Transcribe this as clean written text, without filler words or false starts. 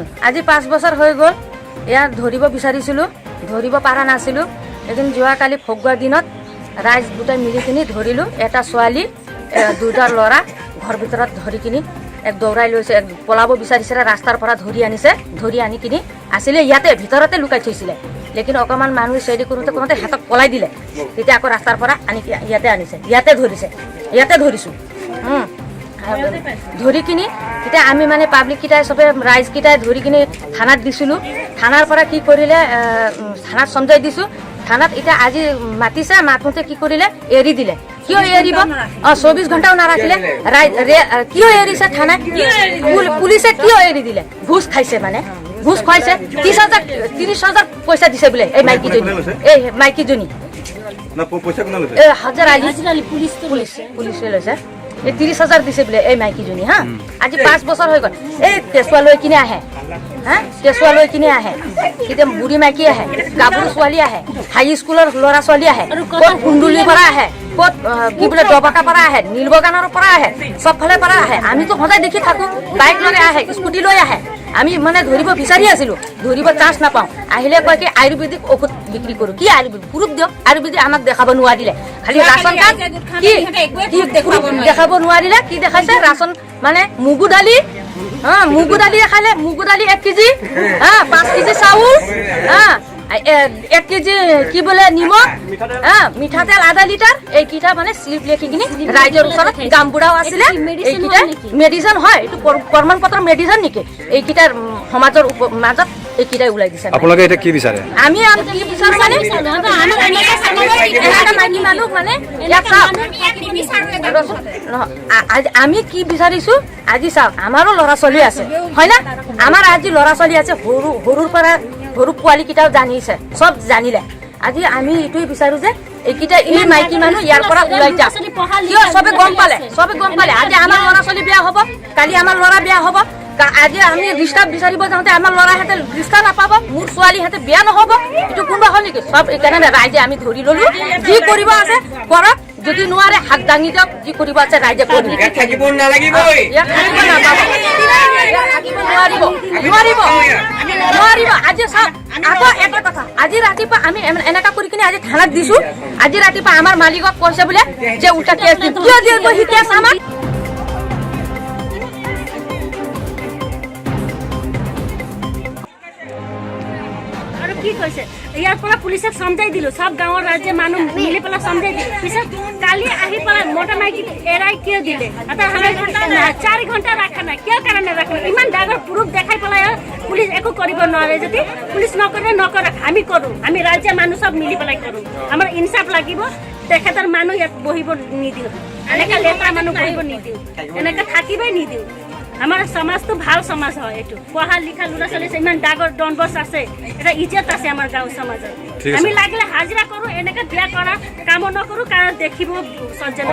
শুনকচোন আজি 5 বছৰ হৈ গ'ল ইয়াৰ ধৰিব বিচাৰিছিলোঁ ধৰিব পৰা নাছিলোঁ এদিন যোৱাকালি ফগুৱা দিনত ৰাইজ দুটাই মিলি কিনি ধৰিলোঁ এটা ছোৱালী দুটা ল'ৰা ঘৰ ভিতৰত ধৰি কিনি এক দৌৰাই লৈছে এক পলাব বিচাৰিছিলে ৰাস্তাৰ পৰা ধৰি আনি কিনি আছিলে ইয়াতে ভিতৰতে লুকাই থৈছিলে লেকিন অকণমান মানুহে চেৰি কৰোঁতে সিহঁতক পলাই দিলে তেতিয়া আকৌ ৰাস্তাৰ পৰা আনি ইয়াতে আনিছে ইয়াতে ধৰিছোঁ ধৰি কিনি তেতিয়া আমি মানে পাব্লিককেইটাই চবে ৰাইজকেইটাই ধৰি কিনি থানাত দিছিলোঁ থানাৰ পৰা কি কৰিলে থানাত চমজাই দিছোঁ থানাত এতিয়া আজি মাতিছে মাতোঁতে কি কৰিলে এৰি দিলে কিয় এৰিব 24 ঘণ্টাও নাৰাখিলে কিয় এৰিছে থানাত পুলিচে কিয় এৰি দিলে ঘুষ খাইছে মানে ঘুষ খুৱাইছে 30,000 পইচা দিছে বোলে এই মাইকীজনী পুলিচে লৈছে 30,000 দিছে বোলে এই মাইকীজনী হা আজি 5 বছৰ হৈ গ'ল এই কেঁচুৱা লৈ কিনে আহে কেতিয়া বুঢ়ী মাইকী আহে গাভৰু ছোৱালী আহে হাই স্কুলৰ ল'ৰা ছোৱালী আহে ক'ত কুন্দুলিৰ পৰা আহে ক'ত কি বোলে দবাকাৰ পৰা আহে নীলবগানৰ পৰা আহে চবফালে পৰা আহে আমিতো সদায় দেখি থাকোঁ বাইক লৈ আহে স্কুটি লৈ আহে আমি মানে ধৰিব বিচাৰি আছিলোঁ ধৰিব চান্স নাপাওঁ আহিলে কয় কি আয়ুৰ্বেদিক ঔষধ বিক্ৰী কৰোঁ কি আয়ুৰ্বেদিক পুৰুষ দিয়ক আয়ুৰ্বেদিক আমাক দেখাব নোৱাৰিলে খালি ৰাচন কাৰ্ড কি দেখাব নোৱাৰিলে কি দেখাইছে ৰাচন মানে মুগু দালি দেখালে মুগু দালি 1 কেজি 5 কেজি চাউল 1 কেজি কি বোলে নিমখ মিঠাতেল আধা লিটাৰ এইকেইটা মানে স্লিপ লিখি কিনি ৰাইজৰ ওচৰত গামবুঢ়াও আছিলে এইকেইটা মেডিচিন হয় এইটো প্ৰমাণ পত্ৰ মেডিচিন নেকি এইকেইটাৰ সমাজৰ মাজত এইকেইটাই ওলাই দিছে আপোনালোকে এটা কি বিচাৰে আমি কি বিচাৰো মানে মাইকী মানুহ মানে আমি কি বিচাৰিছো আজি চাওক আমাৰো ল'ৰা ছোৱালী আছে হয় না আমাৰ আজি ল'ৰা ছোৱালী আছে সৰুৰ পৰা সৰু পোৱালীকেইটাও জানিছে চব জানিলে আজি আমি এইটোৱে বিচাৰো যে এইকেইটা এই মাইকী মানুহ ইয়াৰ পৰা ওলাই যাওক কিয় চবে গম পালে আজি আমাৰ ল'ৰা ছোৱালী বিয়া হ'ব কালি আমাৰ ল'ৰা বিয়া হ'ব আজি আমি ৰিষ্টা বিচাৰিব যাওঁতে আমাৰ ল'ৰাহঁতে ৰিষ্টা নাপাব মোৰ ছোৱালীহঁতে বিয়া নহ'ব এইটো কোনোবা হ'ল নেকি চব এইকাৰণে ৰাইজে আমি ধৰি ল'লো যি কৰিব আছে কৰক যদি নোৱাৰে হাত দাঙি দিয়ক যি কৰিব আছে ৰাইজে কৰিব নোৱাৰিব আজি চাওক আকৌ এটা কথা আজি ৰাতিপুৱা আমি এনেকা কৰি কিনে আজি থানাত দিছো আজি ৰাতিপুৱা আমাৰ মালিকক কৈছে বোলে যে উল্টা কেছ দিম কিয় দিব সি কেছ আমাক কি কৈছে ইয়াৰ পৰা পুলিচক সমজাই দিলো সব গাঁৱৰ ৰাজ্যৰ মানুহ মিলি পেলাই সমজাই দিলো পিছত কালি আহি পেলাই মোটা মাইকী এৰাই কিয় দিলে এটা 4 ঘণ্টা ৰাখা নাই কিয় কাৰণে ৰাখা ইমান ডাঙৰ প্ৰুফ দেখাই পেলাই পুলিচ একো কৰিব নোৱাৰে যদি পুলিচ নকৰে আমি কৰো আমি ৰাজ্যৰ মানুহ সব মিলি পেলাই কৰো আমাৰ ইনসাফ লাগিব তেখেতৰ মানুহ ইয়াত বহিব নিদিও এনেকা লেটা মানুহ বহিব নিদিও এনেকা থাকিবই নিদিও আমাৰ সমাজটো ভাল সমাজ হয় এইটো পঢ়া লিখা ল'ৰা ছোৱালী ইমান ডাঙৰ ডনবছ আছে এটা ইজ্জত আছে আমাৰ গাঁও সমাজত আমি লাগিলে হাজিৰা কৰো এনেকা বিয়া কৰা কাম নকৰো কাৰণ দেখিব সজ্জন